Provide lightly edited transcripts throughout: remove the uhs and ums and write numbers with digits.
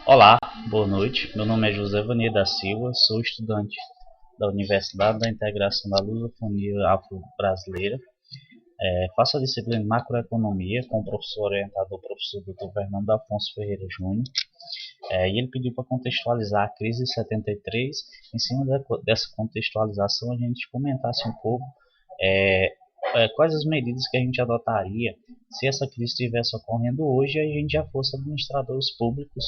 Olá, boa noite. Meu nome é José Vania da Silva, sou estudante da Universidade da Integração da Lusofonia Afro-Brasileira. Faço a disciplina de Macroeconomia com o professor orientador, o professor Dr. Fernando Afonso Ferreira Júnior. E ele pediu para contextualizar a crise de 73. Em cima dessa contextualização, a gente comentasse um pouco é, quais as medidas que a gente adotaria se essa crise estivesse ocorrendo hoje e a gente já fosse administradores públicos,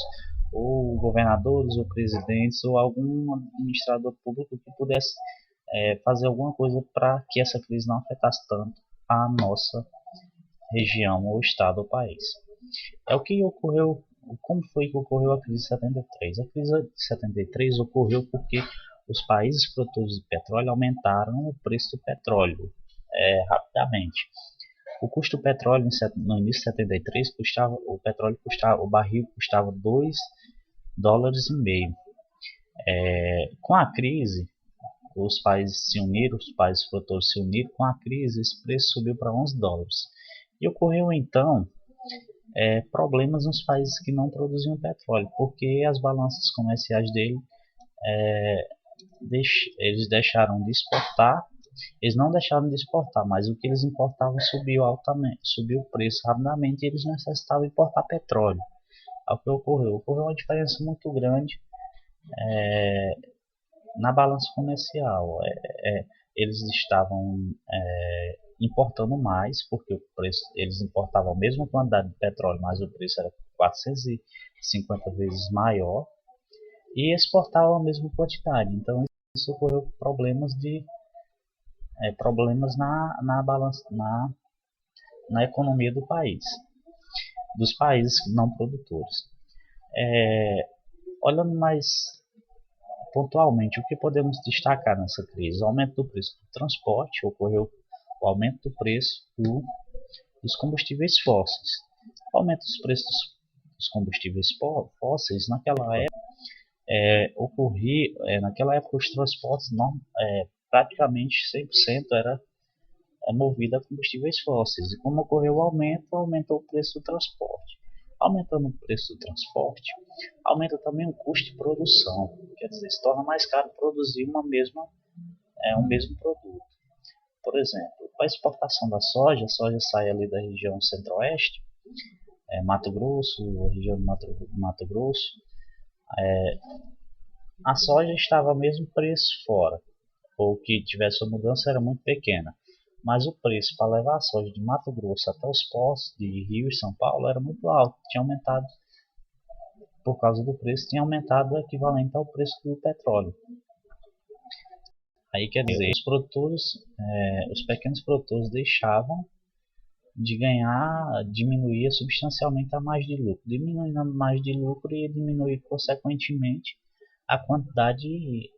ou governadores, ou presidentes, ou algum administrador público que pudesse fazer alguma coisa para que essa crise não afetasse tanto a nossa região, ou estado, ou país. É o que ocorreu. Como foi que ocorreu a crise de 73? A crise de 73 ocorreu porque os países produtores de petróleo aumentaram o preço do petróleo rapidamente. O custo do petróleo no início de 73 custava, o barril custava 2 dólares e meio. Com a crise, os países se uniram, os países produtores se uniram. Com a crise, esse preço subiu para 11 dólares. E ocorreu então problemas nos países que não produziam petróleo, porque as balanças comerciais dele é, eles deixaram de exportar. Eles não deixaram de exportar, mas o que eles importavam subiu altamente, subiu o preço rapidamente, e eles necessitavam importar petróleo. O que ocorreu? Ocorreu uma diferença muito grande na balança comercial. Eles estavam importando mais, porque o preço, eles importavam a mesma quantidade de petróleo, mas o preço era 450 vezes maior, e exportavam a mesma quantidade. Então isso ocorreu problemas na balança, na economia do país, dos países não produtores. Olhando mais pontualmente, o que podemos destacar nessa crise? O aumento do preço do transporte. Ocorreu o aumento do preço dos combustíveis fósseis. O aumento dos preços dos combustíveis fósseis naquela época naquela época os transportes não, praticamente 100% era movido a combustíveis fósseis. E como ocorreu o aumento, aumentou o preço do transporte. Aumentando o preço do transporte, aumenta também o custo de produção. Quer dizer, se torna mais caro produzir um mesmo produto. Por exemplo, para a exportação da soja, a soja sai ali da região centro-oeste, Mato Grosso, região do Mato Grosso. A soja estava ao mesmo preço fora, ou que tivesse uma mudança era muito pequena. Mas o preço para levar a soja de Mato Grosso até os portos de Rio e São Paulo era muito alto. Tinha aumentado, por causa do preço, tinha aumentado o equivalente ao preço do petróleo. Aí quer dizer, os pequenos produtores deixavam de ganhar, diminuía substancialmente a margem de lucro. Diminuindo a margem de lucro, ia diminuir consequentemente a quantidade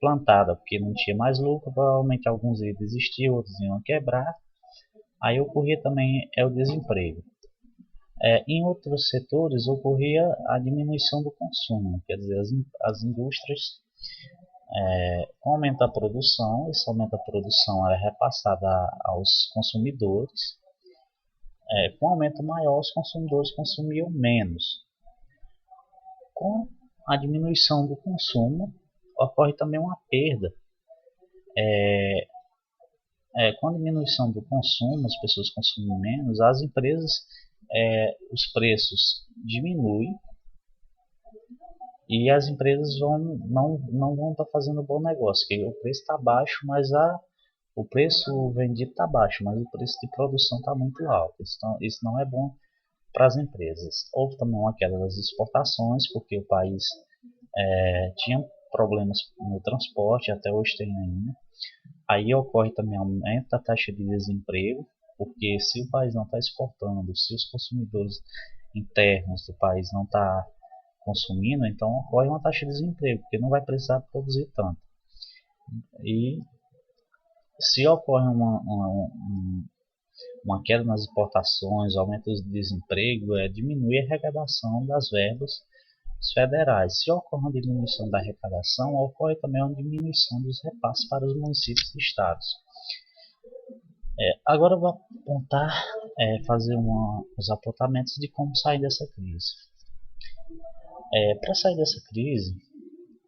plantada, porque não tinha mais lucro. Provavelmente alguns iam desistir, outros iam quebrar. Aí ocorria também o desemprego. Em outros setores ocorria a diminuição do consumo, quer dizer, as indústrias, com o aumento da produção, esse aumento da produção era repassado aos consumidores. Com um aumento maior, os consumidores consumiam menos. Com a diminuição do consumo, ocorre também uma perda. Com a diminuição do consumo, as pessoas consumem menos, as empresas, os preços diminuem, e as empresas não vão estar fazendo bom negócio, porque o preço está baixo, mas o preço vendido está baixo, mas o preço de produção está muito alto. Isso não é bom para as empresas. Houve também uma queda das exportações, porque o país tinha problemas no transporte, até hoje tem ainda. Aí ocorre também aumento da taxa de desemprego, porque se o país não está exportando, se os consumidores internos do país não estão consumindo, então ocorre uma taxa de desemprego, porque não vai precisar produzir tanto. E se ocorre uma queda nas exportações, aumento do desemprego, diminui a arrecadação das verbas federais. Se ocorre uma diminuição da arrecadação, ocorre também uma diminuição dos repasses para os municípios e estados. Agora eu vou fazer os apontamentos de como sair dessa crise. Para sair dessa crise,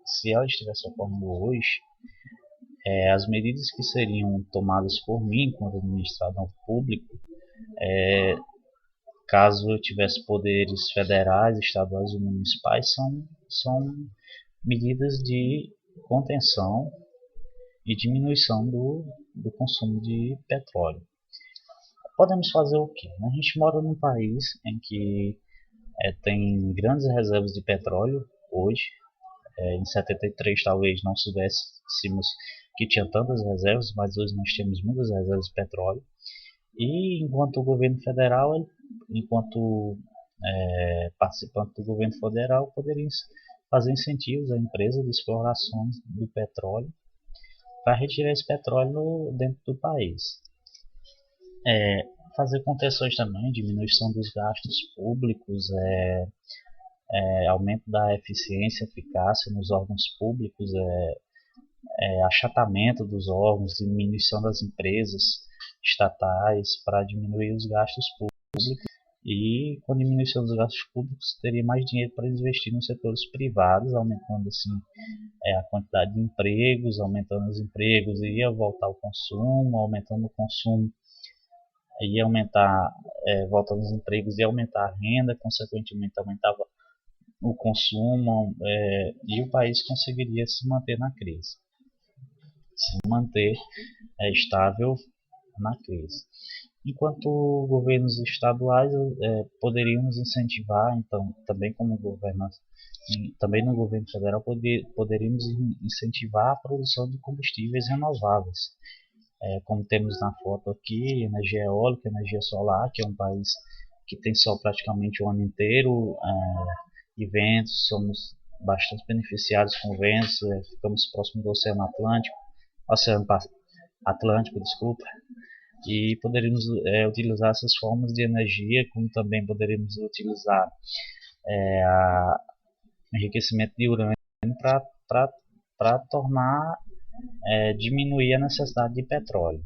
se ela estivesse ocorrendo hoje, as medidas que seriam tomadas por mim, enquanto administrador público, caso eu tivesse poderes federais, estaduais ou municipais, são medidas de contenção e diminuição do consumo de petróleo. Podemos fazer o quê? A gente mora num país em que tem grandes reservas de petróleo hoje. Em 73 talvez não soubéssemos que tinha tantas reservas, mas hoje nós temos muitas reservas de petróleo. E enquanto o governo federal, enquanto participante do governo federal, poderia fazer incentivos à empresa de explorações do petróleo para retirar esse petróleo dentro do país. Fazer contenções também, diminuição dos gastos públicos, aumento da eficiência e eficácia nos órgãos públicos, achatamento dos órgãos, diminuição das empresas estatais para diminuir os gastos públicos. E com a diminuição dos gastos públicos teria mais dinheiro para investir nos setores privados, aumentando assim a quantidade de empregos, aumentando os empregos, ia voltar o consumo, aumentando o consumo, ia aumentar, voltando os empregos, ia aumentar a renda, consequentemente aumentava o consumo, e o país conseguiria se manter na crise, se manter estável na crise. Enquanto governos estaduais poderíamos incentivar, então, também como governo, também no governo federal poderíamos incentivar a produção de combustíveis renováveis, como temos na foto aqui, energia eólica, energia solar, que é um país que tem sol praticamente o ano inteiro, e ventos, somos bastante beneficiados com ventos, ficamos próximo do Oceano Atlântico, desculpa, e poderíamos utilizar essas formas de energia, como também poderíamos utilizar enriquecimento de urânio para tornar, diminuir a necessidade de petróleo,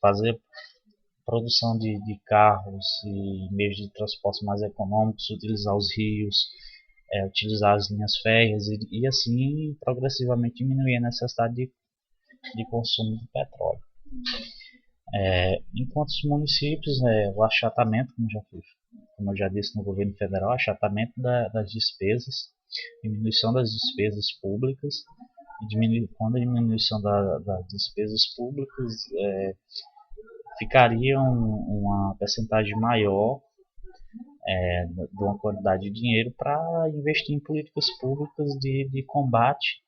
fazer produção de carros e meios de transporte mais econômicos, utilizar os rios, utilizar as linhas férreas e assim progressivamente diminuir a necessidade de consumo de petróleo. Enquanto os municípios, o achatamento, como eu já disse no governo federal, achatamento das despesas, diminuição das despesas públicas, e quando a diminuição das despesas públicas, ficaria uma percentagem maior de uma quantidade de dinheiro para investir em políticas públicas de combate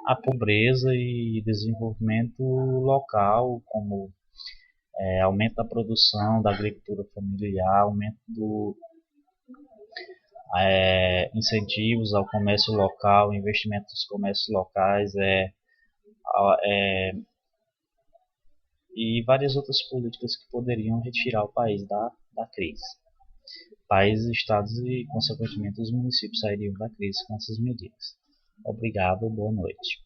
à pobreza e desenvolvimento local, como aumento da produção da agricultura familiar, aumento incentivos ao comércio local, investimento nos comércios locais, e várias outras políticas que poderiam retirar o país da crise. Países, estados e, consequentemente, os municípios sairiam da crise com essas medidas. Obrigado, boa noite.